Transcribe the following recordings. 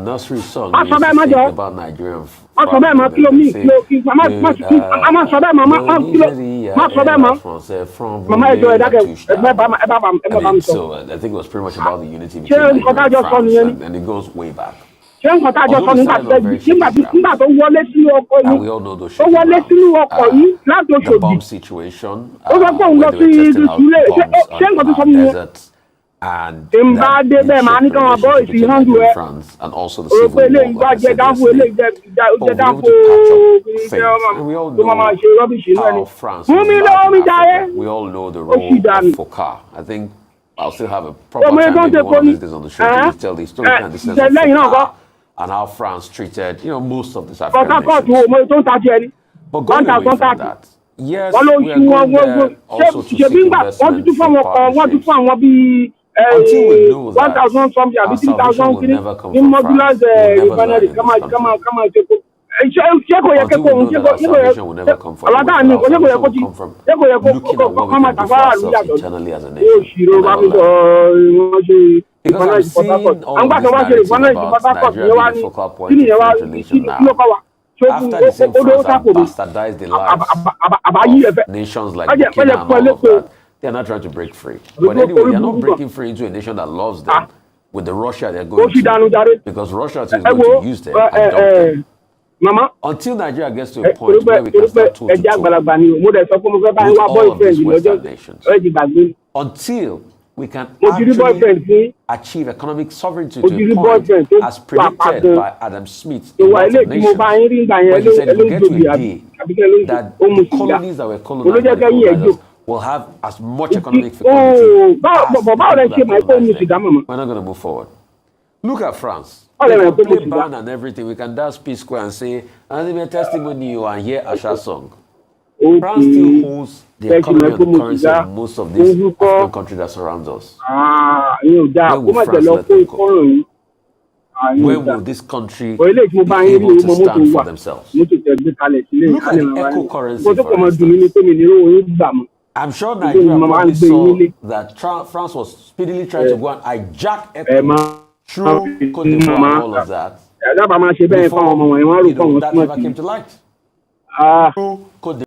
nursery song Má sọ bẹ́ẹ̀ má jọ. about Nigerian. Má sọ bẹ́ẹ̀ má kí ló mí má sọ bẹ́ẹ̀ má kí ló má sọ bẹ́ẹ̀ má. Mama ẹjọ ẹ dákẹ́ ẹ bá mi sọ. So I think it was pretty much about the unity Ṣé between nǹkan tá a Nigeria jọ sọ and nìyẹn ni? France, and it goes way back. Ṣé nǹkan tá a jọ sọ nígbà tó wọlé sínú ọkọ̀ And we yìí? all know those Ó wọlé sínú ọkọ̀ yìí láti the Òṣòdì. bomb situation. Ó sọ pé òun lọ sí ìdúlé ṣé nǹkan tó sọ nìyẹn? Desert. And Tí n bá dé bẹ́ẹ̀ máa ní káwọn bọ́ ìsìn hàn jù ẹ. France and also the O civil pé eléyìí war. wá jẹ dáfó eléyìí jẹ dáfó And we all máa ṣe rọ́bìṣì náà ni. how France Fún mi was lọ́wọ́ mi back in jáde. Africa. We all know the Ó role sì dànù. of Foucault. I think I'll still have a proper Ọmọ time ẹgbẹ́ maybe tó one of kọ́ these days on the show to tell the historical descent of lẹ́yìn náà kọ́. Foucault and how France treated, most of these African Port Harcourt wo nations. mo tó ń ta tiẹ̀ ni. But going away from 1,030. that, yes, Wọ́n ló we are ṣu wọn going gbogbo. there also to Ṣé bí seek ngbà wọ́n ti investment tún fún for àwọn kan wọ́n ti partnerships. fún àwọn bíi Until we know that 1,000 something àbí our 3,000 salvation will kiri never come ní from modulars France. We'll never refinery land in kama this country. ṣe kó. Ṣé kò yẹ Until kó we òun know that our salvation will never come from àwọn táwọn ní our kò ṣé kò yẹ kó salvation ti will come from ṣé kò yẹ looking at what we máa can do for tàfárà lù ourselves yàtọ̀. internally as a Ó nation. ṣìrò bá mi sọ wọ́n ṣe Because I'm refinery Port seeing Harcourt. all Àwọn of gbà this tó wá ṣe narrative refinery Port about Harcourt Nigeria yẹn wá being ní a focal point kí of nìyẹn wá French relation kí ló kọ́ wa. after the same Ó ló France have sápò mi. bastardized the lives Àbáyé ẹ̀fẹ̀. of nations like Ọjọ́ Burkina and all of ẹ̀fẹ̀ that. They're not trying to break free. But anyway, they're not breaking free into a nation that loves them. With the Russia they're going to. Because Russia is going to use them and dump them. Mama. Until Nigeria gets to a point where we can start toe to toe with all of these Western nations. Until we can actually achieve economic sovereignty to a point as predicted by Adam Smith in Wealth of Nations, where he said we'll get to a day that the colonies that were colonized by the colonizers will have as much economic fecundity as we're not going to move forward. Look at France. We can play band and everything. We can dance P Square and say, and give me a testimony and hear Asha song. France still holds the economy and the currency of most of these African countries that surround us. Where will France let them go? Where will this country be able to stand for themselves? Look at the echo currency, for instance. I'm sure Nigeria probably saw that France was speedily trying to go and hijack echo through Cote d'Ivoire and all of that. Before, that never came to light. Through Cote d'Ivoire.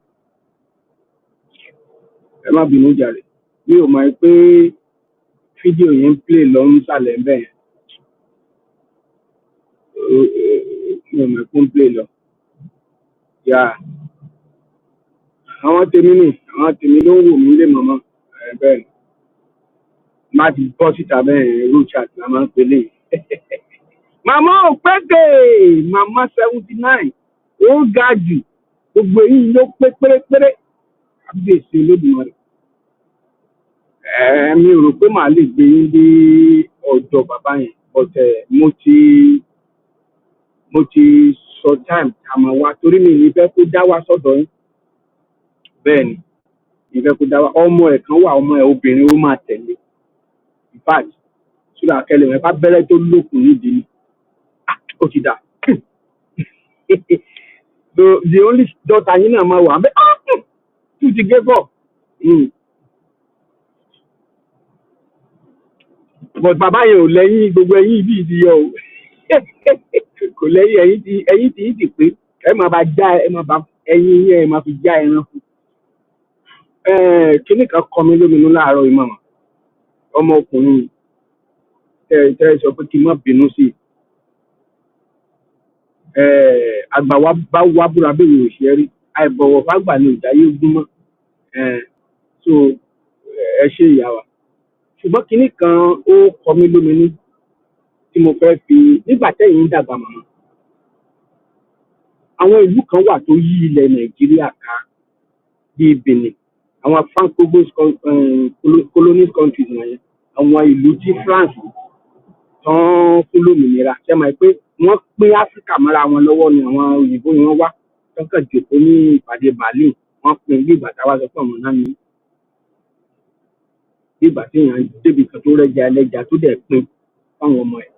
Ẹ má bínú jàre mi ò mọ̀ pé fídíò yẹn ń play lọ ń sàlẹ̀ ń bẹ̀ yẹn mi ò mọ̀ pé ń play lọ yà àwọn tèmi ló ń wò mí lé mọ̀mọ́ bẹ́ẹ̀ má ti bọ́ síta bẹ́ẹ̀ road la máa ń pè lè màmá ò pẹ́kẹ̀ màmá 79 ó ga jù gbogbo èyí ló pé pérépéré àbíyèsí Olódùmarè mi ò rò pé màá lè gbé yín dé ọ̀dọ̀ bàbá yẹn but mo ti sọ time àmọ́ wa torí mi ní fẹ́ kó dá wá sọ́dọ̀ yín bẹ́ẹ̀ ni ìfẹ́ kó dá wá ọmọ ẹ̀ kan wà ọmọ ẹ̀ obìnrin ó máa tẹ̀lé in fact sódà akẹ́lẹ̀ wọn bá bẹ́rẹ̀ tó lókun nídìí ni ó ti dà the only daughter yín náà máa wà bẹ́ẹ̀ tún ti gé bọ̀. But bàbá yẹn ò lẹ́yìn gbogbo ẹ̀yìn bí ìdíyọ o kò lẹ́yìn ẹ̀yìn tí ti pé ẹ máa bá já ẹ máa bá ẹ̀yìn yẹn ẹ máa fi já ẹran fún. Kíní kan kọ mí lóminú láàárọ̀ ìmọ̀ ọmọkùnrin tẹ́ sọ pé kí n má bínú sí àgbà wa bá wá búra bẹ́ẹ̀ òṣèré rí àìbọ̀wọ̀ fágbà ní ìdáyé ogún mọ́ so ẹ ṣe ìyá wa ṣùgbọ́n kinní kan ó kọ mí lóminú tí mo fẹ́ fi nígbà tẹ́yìn ń dàgbà màmá àwọn ìlú kan wà tó yí ilẹ̀ Nàìjíríà ká bíi Benin àwọn Francophone colonial countries wọ̀nyẹn àwọn ìlú tí France tán fún lómìnira ṣe máa pé wọ́n pín Áfíríkà mọ́ra wọn lọ́wọ́ ni àwọn òyìnbó ni wọ́n wá tọ́kàn jòkó ní ìpàdé Berlin wọ́n pín bí ìgbà táwa sọ pé ọmọ náà ní bí ìgbà tí èèyàn débi kan tó rẹ́jà ẹlẹ́jà tó dẹ̀ pín fáwọn ọmọ ẹ̀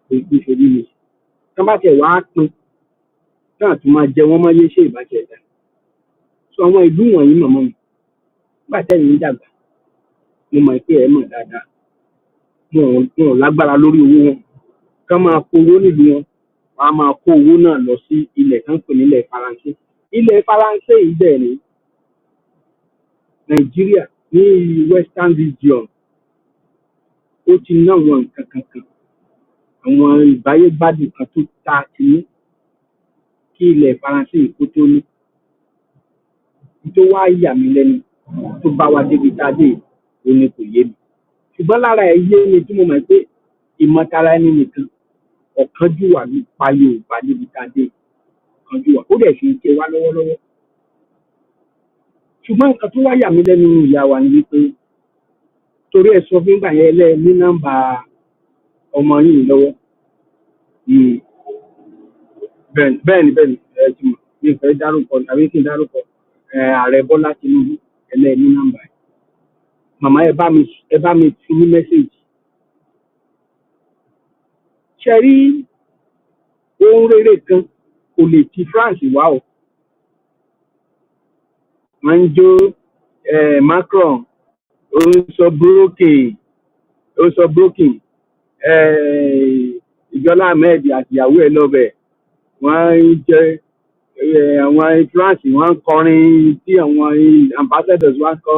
tó kú sórí mi tán bá tẹ̀ wá pín tán àti máa jẹ wọ́n máa yé ṣe ìbàjẹ́ ẹ̀dá so àwọn ìlú wọ̀nyí mọ̀mọ́ mi nígbà tẹ́yìn ń dàgbà mo mọ̀ pé ẹ mọ̀ dáadáa wọn ò lágbára lórí owó wọn kán máa kówó nílùú wọn a máa kó owó náà lọ sí ilẹ̀ kan pè nílẹ̀ Faransé. Ilẹ̀ Faransé yìí dẹ̀ ní Nàìjíríà ní Western region ó ti ná àwọn nǹkan kankan àwọn ìbáyégbádùn kan tó ta ti ní kí ilẹ̀ Faransé yìí kó tó ní. Tó wá yà mí lẹ́nu tó bá wa débi tá a dé ó ní kò yé mi. Ṣùgbọ́n lára ẹ̀ yé mi tí mo mọ̀ pé ìmọ̀tara ẹni nìkan ọ̀kánjúwà ní pa Yorùbá débi tá a dé ọ̀kánjúwà ó dẹ̀ fi ń ṣe wá lọ́wọ́lọ́wọ́. Ṣùgbọ́n nǹkan tó wá yà mí lẹ́nu ìyá wa ni wípé torí ẹ̀ sọ fún ìgbà yẹn lẹ́ ní nọ́mbà ọmọ yìí lọ́wọ́. Bẹ́ẹ̀ni ti mọ̀ ní ìfẹ́ dárúkọ tàbí kí n dárúkọ ààrẹ Bọ́lá Tinubu ẹlẹ́ ní nọ́mbà ẹ̀. Màmá ẹ bá mi fi ní mẹ́sẹ̀jì. Ṣe rí ohun rere kan kò lè ti France wá o. Wọ́n ń jó Macron ó sọ broken Ìjọlá Ahmed àtìyàwó ẹ̀ lọ́bẹ̀ wọ́n ń jẹ́ àwọn France wọ́n ń kọrin tí àwọn ambassadors wọ́n kọ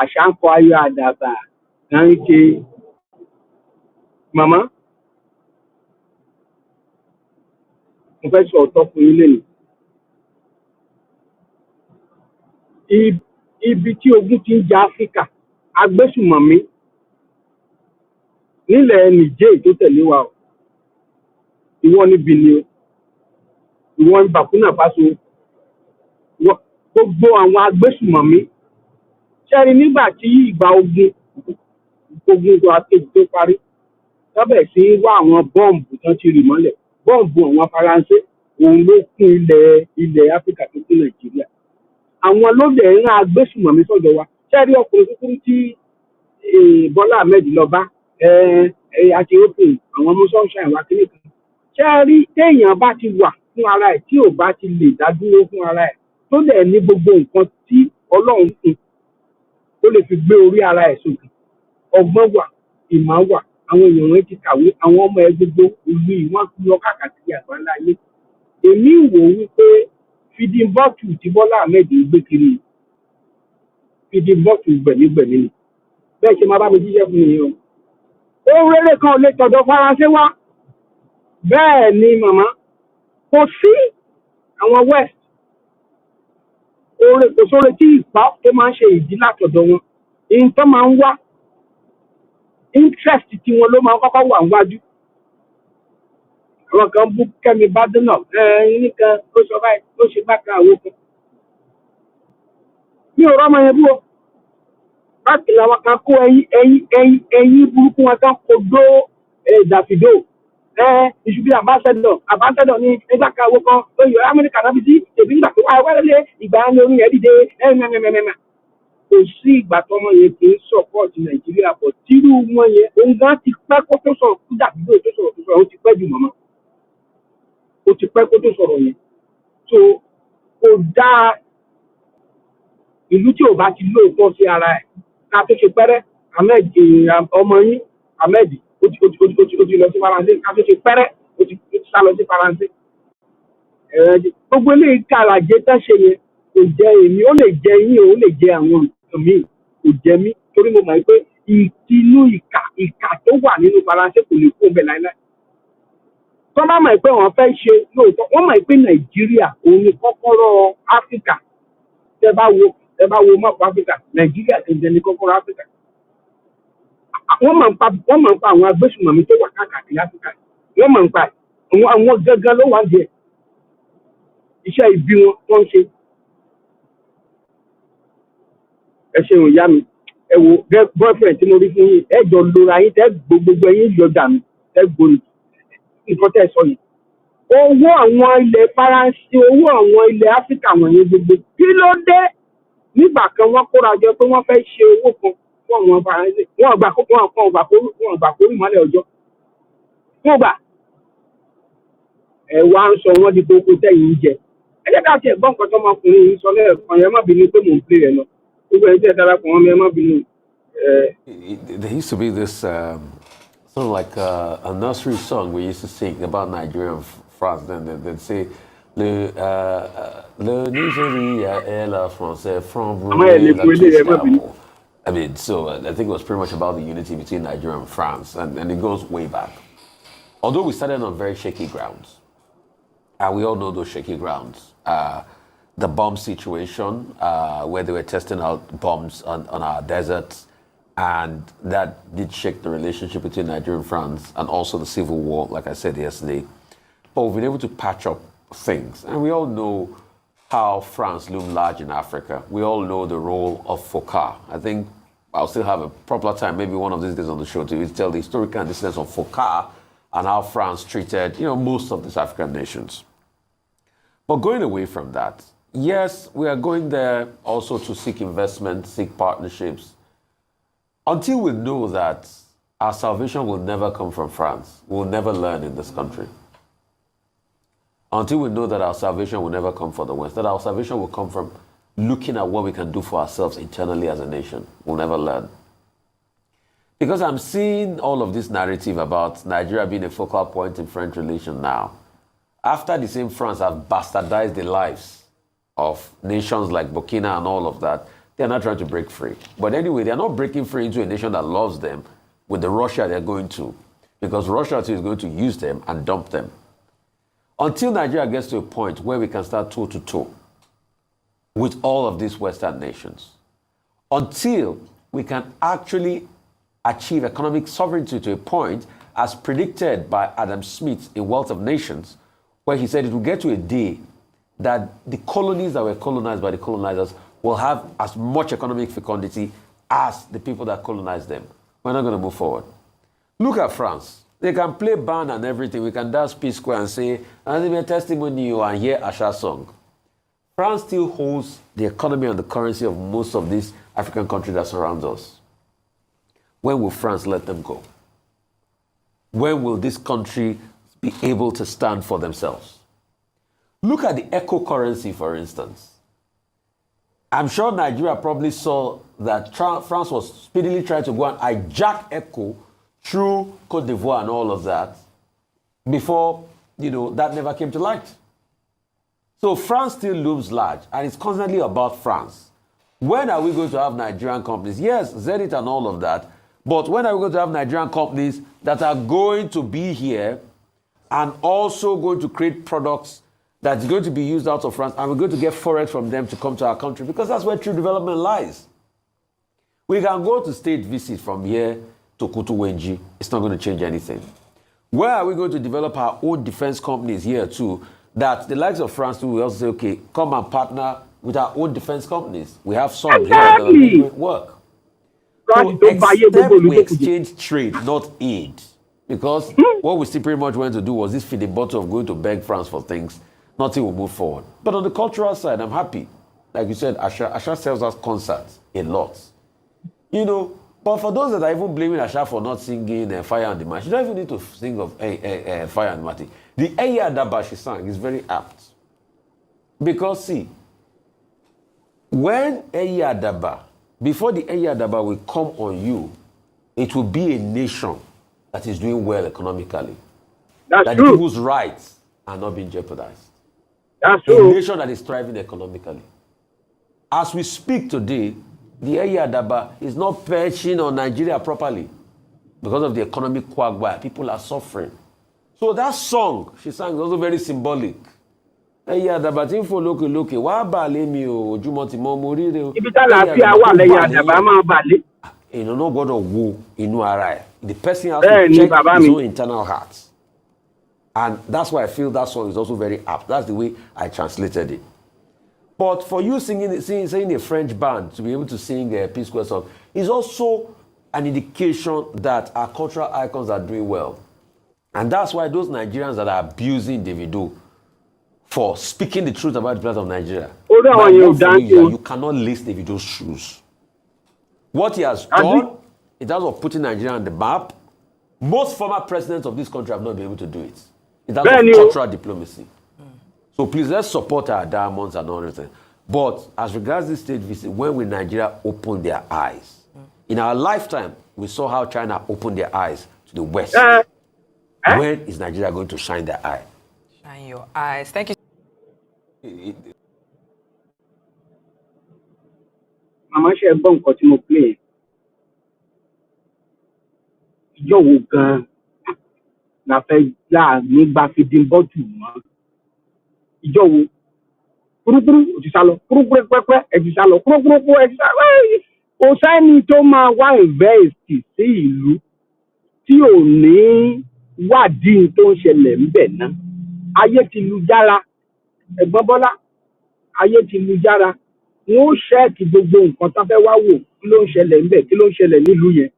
àṣà ń kọ ayọ̀ àdàbà náà ń ṣe. Màmá mo fẹ́ sọ ọ̀tọ̀ fún yín lẹ́nu. Ibi tí ogun ti ń ja Áfíríkà agbésùmọ̀mí nílẹ̀ Nìjẹ́ tó tẹ̀lé wa o. Ìwọ ní Benin o, ìwọ ní Burkina Faso, gbogbo àwọn agbésùmọ̀mí. Ṣẹ́rí nígbà tí ìgbà ogun tó akéjì tó parí lábẹ̀ sí wá àwọn bọ́ǹbù tán ti rì mọ́lẹ̀ bọ́ǹbù àwọn Faransé òun ló kún ilẹ̀ Áfíríkà tó kún Nàìjíríà. Àwọn ló dẹ̀ ń rán agbésùmọ̀mí sọ́dọ̀ wa. Ṣẹ́rí ọkùnrin kúkúrú tí Bọ́lá Ahmed lọ bá àti òpin àwọn ọmọ sunshine wa kíní kan. Ṣẹ́rí téèyàn bá ti wà fún ara ẹ̀ tí ò bá ti lè dá dúró fún ara ẹ̀ tó dẹ̀ ní gbogbo nǹkan tí Ọlọ́run fún tó lè fi gbé orí ara ẹ̀ sókè. Ọgbọ́n wà, ìmọ̀ wà, àwọn èèyàn wọn ti kàwé, àwọn ọmọ ẹ gbogbo ìlú ìwọ̀n lọ káàkiri àgbáńlá ayé. Èmi wò wípé feeding bottle tí Bọ́lá Ahmed gbé kiri feeding bottle gbẹ̀mígbẹ̀mí ni. Bẹ́ẹ̀ ṣe máa bá mi jíjẹ́ fún mi o. Ó rere kan ò lè tọ̀dọ̀ Faransé wá. Bẹ́ẹ̀ ni màmá kò sí àwọn West kò sóore tí ìpá tó máa ń ṣe ìdí látọ̀dọ̀ wọn. Nǹkan máa ń wá interest tí wọn ló máa ń kọ́kọ́ wà níwájú. Àwọn kan bú Kẹ́mi Bádínà nìkan ó sọ báyìí ó ṣe bákan àwọn kan. Mi ò rọ́mọ yẹn bú o. Láti làwọn kan kó ẹyin burúkú wọn kan kò dó Dàfídò. Ìṣubí àbáṣẹ́dọ̀ ní ẹgbẹ́ kan àwọn kan oyè Amẹ́ríkà náà fi sí èbí nígbà tó wá wẹ́lẹ́lẹ́ ìgbà ní orí yẹn dìde mẹ́mẹ́mẹ́mẹ́mẹ́. Kò sí ìgbà tọmọ yẹn kì í sọ̀pọ̀tì Nàìjíríà bọ̀ tírú wọn yẹn òun gan ti pẹ́ kó tó sọ̀rọ̀ kó Dàfídò tó sọ̀rọ̀ ó ti pẹ́ jù mọ́mọ́. Ó ti pẹ́ kó tó sọ̀rọ̀ yẹn. So kò dáa ìlú tí ò bá ti lóòótọ́ sí ara ẹ̀ ká tó ṣe pẹ́rẹ́ Ahmed ọmọ yín Ahmed ó ti lọ sí Faransé ká tó ṣe pẹ́rẹ́ ó ti sá lọ sí Faransé. Gbogbo eléyìí kàràjé tán ṣe yẹn kò jẹ èmi ó lè jẹ yín ó lè jẹ àwọn nǹkan míì kò jẹ mí torí mo mọ̀ pé ìtinú ìkà tó wà nínú Faransé kò lè kó bẹ́ẹ̀ láíláí. Tó bá mọ̀ pé wọ́n fẹ́ ṣe lóòótọ́ wọ́n mọ̀ pé Nàìjíríà òun ni kọ́kọ́rọ́ Áfíríkà. Tẹ́ bá wo mọ́ọ̀pù Áfíríkà Nàìjíríà ti jẹ́ ní kọ́kọ́rọ́ Áfíríkà. Wọ́n mọ̀ ń pa àwọn agbésùmọ̀mí tó wà káàkiri Áfíríkà. Wọ́n mọ̀ ń pa àwọn gangan ló wà ń jẹ iṣẹ́ ibi wọn tó ń ṣe. Ẹ ṣeun ìyá mi ẹ wo boyfriend tí mo rí fún yín ẹ jọ lora yín tẹ́ gbogbo ẹ̀yin yọjà mi tẹ́ gbòòrò nǹkan tẹ́ sọ yìí. Owó àwọn ilẹ̀ Faransé owó àwọn ilẹ̀ Áfíríkà wọ̀nyẹn gbogbo kí ló dé nígbà kan wọ́n kóra jọ pé wọ́n fẹ́ ṣe owó kan fún àwọn Faransé wọ́n gbà kó rí mọ́lẹ̀ ọjọ́ wọ́n gbà ẹ̀ wá ń sọ wọ́n di gbogbo tẹ̀yìn jẹ. Ẹ jẹ́ ká tiẹ̀ gbọ́ nǹkan tó ọmọkùnrin yìí sọ lẹ́ẹ̀kan yẹn má bínú pé mò ń pè rẹ̀ lọ gbogbo ẹ̀ tí ẹ̀ darapọ̀ wọn mi ẹ má bínú. There used to be this sort of like a nursery song we used to sing about Nigeria and France. Then they'd say, Le Nigeria est la France, from I mean, so I think it was pretty much about the unity between Nigeria and France, and it goes way back. Although we started on very shaky grounds, and we all know those shaky grounds. The bomb situation, where they were testing out bombs on our deserts, and that did shake the relationship between Nigeria and France, and also the civil war, like I said yesterday. But we've been able to patch up things, and we all know how France loomed large in Africa. We all know the role of Foucault. I think I'll still have a proper time, maybe one of these days on the show, to tell the historical antecedents of Foucault and how France treated, most of these African nations. But going away from that, yes, we are going there also to seek investment, seek partnerships. Until we know that our salvation will never come from France, we'll never learn in this country. Until we know that our salvation will never come from the West, that our salvation will come from looking at what we can do for ourselves internally as a nation, we'll never learn. Because I'm seeing all of this narrative about Nigeria being a focal point in French relations now. After the same France have bastardized the lives of nations like Burkina and all of that, they're not trying to break free. But anyway, they're not breaking free into a nation that loves them with the Russia they're going to, because Russia too is going to use them and dump them. Until Nigeria gets to a point where we can start toe-to-toe with all of these Western nations, until we can actually achieve economic sovereignty to a point, as predicted by Adam Smith in Wealth of Nations, where he said it will get to a day that the colonies that were colonized by the colonizers will have as much economic fecundity as the people that colonized them. We're not going to move forward. Look at France. They can play band and everything. We can dance P-Square and say, and give a testimony and hear Asha song. France still holds the economy and the currency of most of these African countries that surround us. When will France let them go? When will this country be able to stand for themselves? Look at the echo currency, for instance. I'm sure Nigeria probably saw that France was speedily trying to go and hijack echo through Côte d'Ivoire and all of that before, that never came to light. So France still looms large, and it's constantly about France. When are we going to have Nigerian companies? Yes, Zenith and all of that, but when are we going to have Nigerian companies that are going to be here and also going to create products that's going to be used out of France, and we're going to get forex from them to come to our country? Because that's where true development lies. We can go to state visit from here to Kutuwenji. It's not going to change anything. Where are we going to develop our own defense companies here too, that the likes of France will also say, okay, come and partner with our own defense companies. We have some here that are doing work. So except we exchange trade, not aid. Because what we still pretty much went to do was this feeding bottle of going to beg France for things. Nothing will move forward. But on the cultural side, I'm happy. Like you said, Asha sells us concerts a lot. But for those that are even blaming Asha for not singing Fire and the Match, you don't even need to sing of Fire and the Match. The Eya Daba she sang is very apt. Because see, when Eya Daba, before the Eya Daba will come on you, it will be a nation that is doing well economically. That's true. People's rights are not being jeopardized. That's true. A nation that is thriving economically. As we speak today, the Eya Daba is not perching on Nigeria properly because of the economic quagmire. People are suffering. So that song she sang is also very symbolic. Eya Daba ti fo loke loke wa ba le mi o ojumo ti mo mo rire o. Ibi ta lafia wa le Eya Daba ma ba le. No gbọ́dọ̀ wo inú ara ẹ̀. The person has to check his own internal heart. And that's why I feel that song is also very apt. That's the way I translated it. But for you singing a French band to be able to sing a P-Square song is also an indication that our cultural icons are doing well. And that's why those Nigerians that are abusing Davido for speaking the truth about the plight of Nigeria, you cannot lace Davido's shoes. What he has done in terms of putting Nigeria on the map, most former presidents of this country have not been able to do it. In terms of cultural diplomacy. So please, let's support our diamonds and all that. But as regards this state visit, when will Nigeria open their eyes? In our lifetime, we saw how China opened their eyes the West. When is Nigeria going to shine their eye? Shine your eyes. Thank you. Màmá ṣe gbọ́ nǹkan tí mo play. Ìjọ wo gan-an la fẹ́ yà nígbà fìdí bọ́ọ̀tù mọ́? Ìjọ wo? Kúrúkúrú ò ti sá lọ, kúrúkúrú pẹ́pẹ́ ẹ̀ ti sá lọ, kúrúkúrú ẹ̀ ti sá lọ. Kò sẹ́ni tó máa wá invest sí ìlú tí ò ní wádìí tó ń ṣẹlẹ̀ ńbẹ̀ náà. Ayé ti lu jára, ẹ̀gbọ́n Bọ́lá, ayé ti lu jára. Wọ́n ó ṣẹ́ẹ̀kì gbogbo nǹkan tó fẹ́ wá wò kí ló ń ṣẹlẹ̀ ńbẹ̀, kí ló ń ṣẹlẹ̀ nílùú yẹn.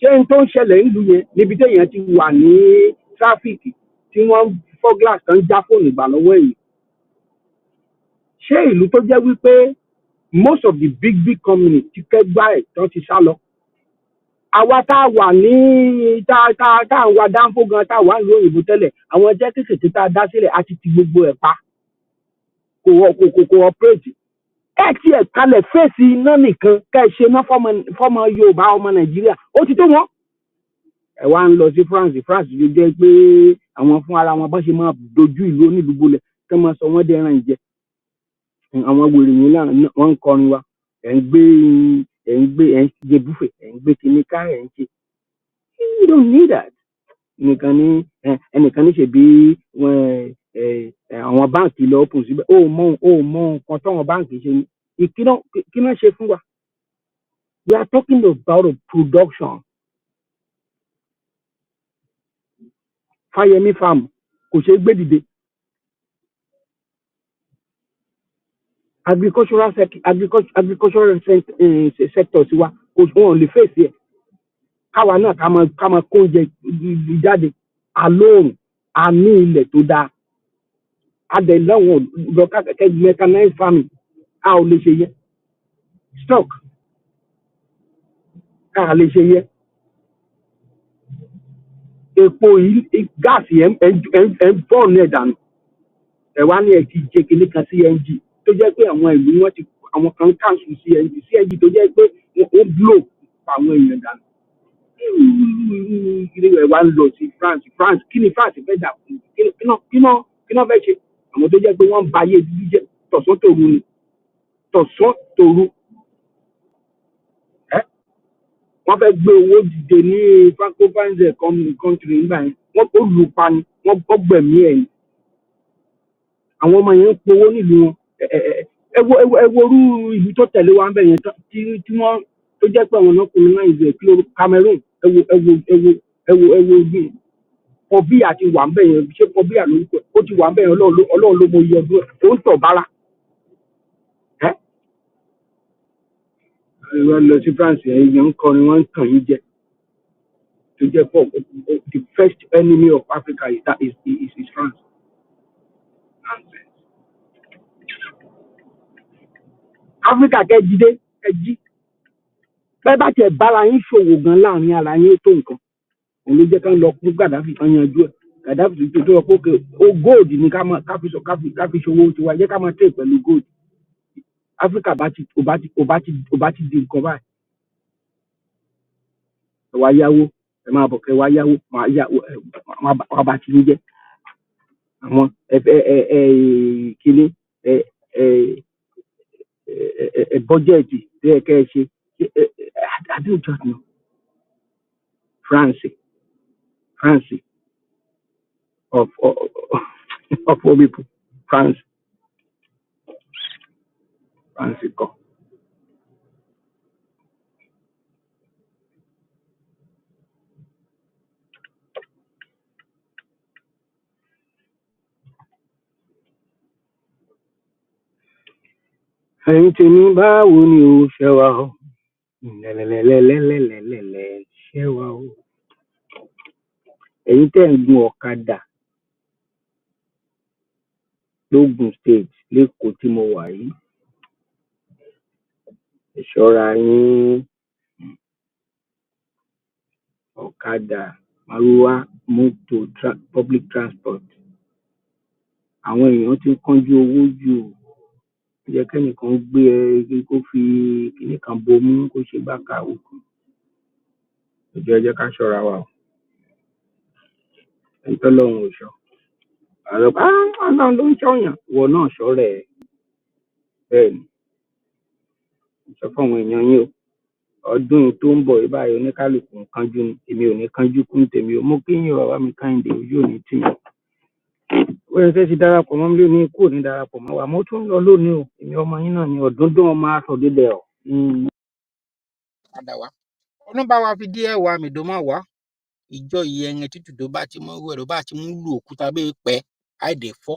Ṣé n tó ń ṣẹlẹ̀ nílùú yẹn níbi téèyàn ti wà ní tráfíìkì tí wọ́n fọ́ glass kan já fóònù gbà lọ́wọ́ èyí? Ṣé ìlú tó jẹ́ wípé most of the big company ti kẹ́gbá ẹ̀ tán ti sá lọ? Àwa tá a wà ní tá a wà dáńfó gan tá a wà ní òyìnbó tẹ́lẹ̀, àwọn ẹjẹ́ kéékèèké tá a dá sílẹ̀ á ti gbogbo ẹ̀ pa. Kò operate. Ẹ ti ẹ̀ kalẹ̀ fèsì iná nìkan ká ẹ ṣe iná fọ́mọ Yorùbá ọmọ Nàìjíríà ó ti tó wọn. Ẹ wá ń lọ sí France ló jẹ́ pé àwọn fún ara wọn bá ṣe máa dojú ìlú onílùú bolẹ̀ kí wọ́n máa sọ wọ́n dẹ́ran ìjẹ. Àwọn wèrè yìí náà wọ́n ń kọrin wa. Ẹ̀ ń jẹ búfè, ẹ̀ ń gbé kinní ká, ẹ̀ ń ṣe. You don't need that. Ẹnìkan ní ṣe bí àwọn báǹkì lọ open síbẹ̀. Ó mọ nǹkan táwọn báǹkì ṣe ní. Kí náà ṣe fún wa? We are talking about a production. Fáyẹmí farm kò ṣeé gbé dìde. Agricultural sector tiwa wọn lè fèsì ẹ̀. Káwa náà ká máa kó oúnjẹ jáde. Alóòrùn, a ní ilẹ̀ tó dáa. Adẹ̀ láwọn mechanized farming, a ò lè ṣe yẹ. Stock, a lè ṣe yẹ. Epo yìí, gáàsì ẹ̀ ń bọ́ọ̀nù ẹ̀ dànù. Ẹ wá ní ẹ ti jẹ kinní kan CNG tó jẹ́ pé àwọn ìlú àwọn kan cancel CNG tó jẹ́ pé ó blow àwọn èèyàn dànù. Ẹ wá ń lọ sí France kí ni France fẹ́ dà fún? Kí náà fẹ́ ṣe? Àwọn tó jẹ́ pé wọ́n ń ba ayé bíbí jẹ́ tọ̀sán tòru ni. Tọ̀sán tòru. Wọ́n fẹ́ gbé owó dìde ní francophone country nígbà yẹn. Wọ́n tó lù pa ni, wọ́n gbẹ̀mí ẹ̀ ni. Àwọn ọmọ yẹn ń powó nílùú wọn. Ẹ wo orú ìlú tó tẹ̀lé wa ń bẹ̀ yẹn tí wọ́n tó jẹ́ pé àwọn náà colonize kí ló Cameroon. Ẹ wo bí Pọ̀bíà ti wà ń bẹ̀ yẹn. Ṣé Pọ̀bíà lórúkọ? Ó ti wà ń bẹ̀ yẹn Ọlọ́run ló mọ iye ọdún ẹ̀. Ó ń tọ̀ bára. Wọ́n lọ sí France èèyàn ń kọrin wọ́n ń tàn yín jẹ. To jẹ́ pọ̀ the first enemy of Africa is France. Africa kẹ́jídé ẹjí. Bẹ́ẹ̀ bá tẹ̀ bára yín ṣòwò gan láàrin ara yín tó nǹkan. Òun ló jẹ́ ká lọ fún Gaddafi kan yanjú ẹ̀. Gaddafi tó yọ pé o gold ni ká fi ṣòwò tiwa jẹ́ ká máa tẹ̀ pẹ̀lú gold. Africa ò bá ti di nǹkan báyìí. Ẹ wá yáwó, ẹ máa bọ̀ kẹ́ wá yáwó, wá bá ti ní jẹ́. Àwọn kíní bọ́jẹ̀tì tó yẹ kẹ́ ẹ ṣe. I don't just know. France of all people. France kọ́. Ẹ̀yin tèmi báwo ni o ṣe wà o? Lẹ́lẹ́lẹ́lẹ́lẹ́lẹ́lẹ́lẹ́ ṣe wà o. Ẹ̀yin tẹ́ ń gun ọ̀kadà l'Ógùn State l'Ékòó tí mo wà yìí. Ẹ ṣọ́ra yín. Ọ̀kadà, márúwá, mọ́tò, public transport. Àwọn èèyàn ti ń kánjú owó jù. Ó yẹ kẹ́nìkan gbé ẹ kó fi kinní kan bomú kó ṣe gbáka òkú. Ẹ jẹ́ ká ṣọ́ra wa o. Ọlọ́run ò ṣọ́. Ọlọ́run ló ń ṣọ́yàn, ìwọ náà ṣọ́ra ẹ̀. Bẹ́ẹ̀ ni, sọ fún àwọn èèyàn yín o. Ọdún tó ń bọ̀ báyìí oníkálukú ń kánjú ni, èmi ò ní kánjú kún tèmi o. Mo kí yín bàbá mi Káyìndé, ojú ò ní tì yín. Wọ́n ṣe ti darapọ̀ mọ́ mi lónìí, kúrò ní darapọ̀ mọ́ wa. Mo tún ń lọ lónìí o, èmi ọmọ yín náà ni ọ̀dúndún ọmọ aṣọ dídẹ ọ̀. Padà wá. Ọdún bá wa fi díẹ̀ wá mi dó máa wá. Ìjọ yìí ẹ̀yẹn tútù tó bá ti mú ẹ̀rọ bá ti mú lù òkúta bẹ́ẹ̀ pẹ́ àìdè fọ́.